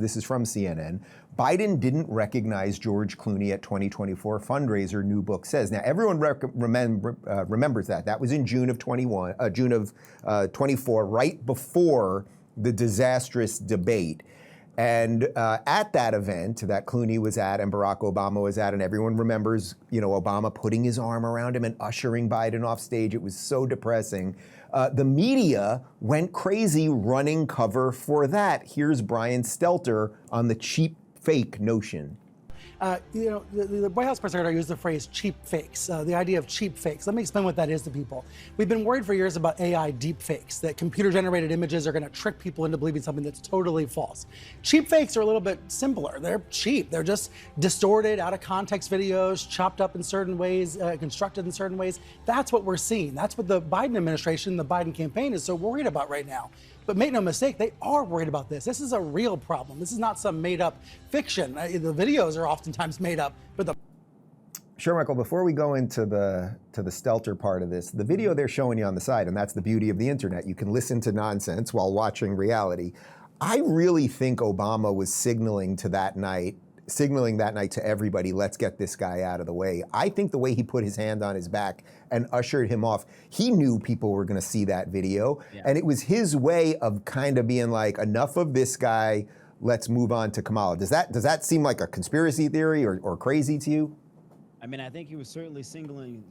This is from CNN. Biden didn't recognize George Clooney at 2024 fundraiser, new book says. Now, everyone remembers that. That was in June of 24, right before the disastrous debate. And at that event that Clooney was at and Barack Obama was at, and everyone remembers, Obama putting his arm around him and ushering Biden off stage. It was so depressing. The media went crazy running cover for that. Here's Brian Stelter on the cheap fake notion. The White House press secretary used the phrase cheap fakes, the idea of cheap fakes. Let me explain what that is to people. We've been worried for years about AI deep fakes, that computer-generated images are going to trick people into believing something that's totally false. Cheap fakes are a little bit simpler. They're cheap. They're just distorted, out of context videos, chopped up in certain ways, constructed in certain ways. That's what we're seeing. That's what the Biden administration, the Biden campaign is so worried about right now. But make no mistake, they are worried about this. This is a real problem. This is not some made-up fiction. The videos are oftentimes made up, but the Shermichael, before we go into the Stelter part of this, the video they're showing you on the side, and that's the beauty of the internet. You can listen to nonsense while watching reality. I really think Obama was signaling that night to everybody, let's get this guy out of the way. I think the way he put his hand on his back and ushered him off, he knew people were going to see that video. Yeah. And it was his way of kind of being like, enough of this guy, let's move on to Kamala. Does that seem like a conspiracy theory or crazy to you? I mean, I think he was certainly signaling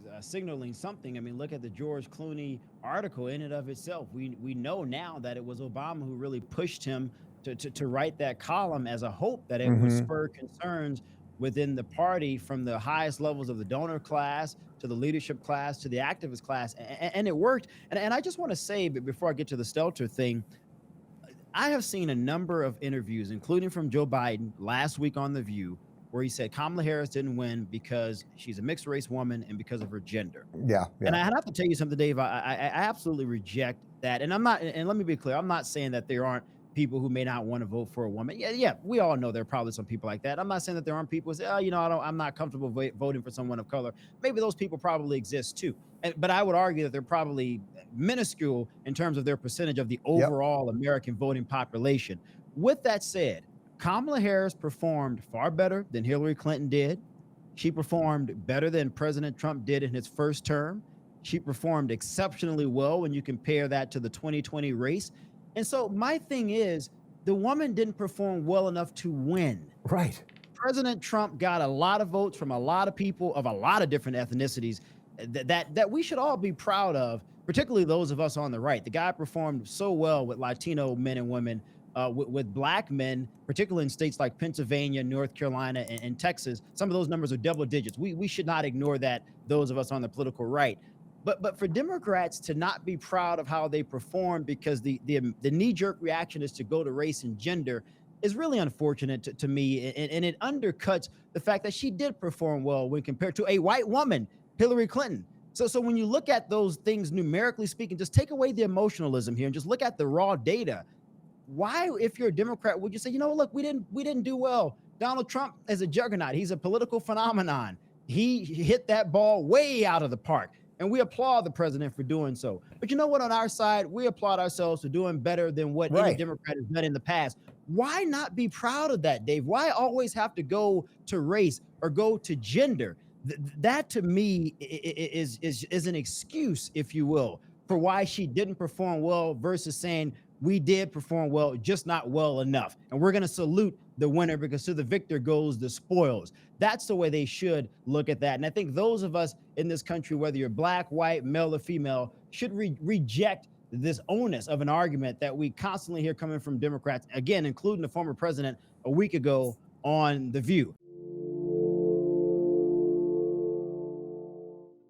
something. I mean, look at the George Clooney article in and of itself. We know now that it was Obama who really pushed him to write that column as a hope that it would spur concerns within the party from the highest levels of the donor class to the leadership class to the activist class. And it worked. And I just want to say, before I get to the Stelter thing, I have seen a number of interviews, including from Joe Biden last week on The View, where he said Kamala Harris didn't win because she's a mixed race woman and because of her gender. Yeah. And I have to tell you something, Dave, I absolutely reject that. And let me be clear, I'm not saying that there aren't people who may not want to vote for a woman. Yeah, we all know there are probably some people like that. I'm not saying that there aren't people who say, I'm not comfortable voting for someone of color. Maybe those people probably exist too. But I would argue that they're probably minuscule in terms of their percentage of the overall American voting population. With that said, Kamala Harris performed far better than Hillary Clinton did. She performed better than President Trump did in his first term. She performed exceptionally well when you compare that to the 2020 race. And so my thing is, the woman didn't perform well enough to win. Right. President Trump got a lot of votes from a lot of people of a lot of different ethnicities that we should all be proud of, particularly those of us on the right. The guy performed so well with Latino men and women, with black men, particularly in states like Pennsylvania, North Carolina, and Texas. Some of those numbers are double digits. We should not ignore that, those of us on the political right. But for Democrats to not be proud of how they performed because the knee-jerk reaction is to go to race and gender is really unfortunate to me, and it undercuts the fact that she did perform well when compared to a white woman, Hillary Clinton. So when you look at those things numerically speaking, just take away the emotionalism here and just look at the raw data. Why, if you're a Democrat, would you say, look, we didn't do well. Donald Trump is a juggernaut. He's a political phenomenon. He hit that ball way out of the park. And we applaud the president for doing so. But you know what? On our side, we applaud ourselves for doing better than what any Democrat has done in the past. Why not be proud of that, Dave? Why always have to go to race or go to gender? That to me is an excuse, if you will, for why she didn't perform well versus saying we did perform well, just not well enough. And we're going to salute the winner because to the victor goes the spoils. That's the way they should look at that. And I think those of us in this country, whether you're black, white, male, or female, should reject this onus of an argument that we constantly hear coming from Democrats, again, including the former president a week ago on The View.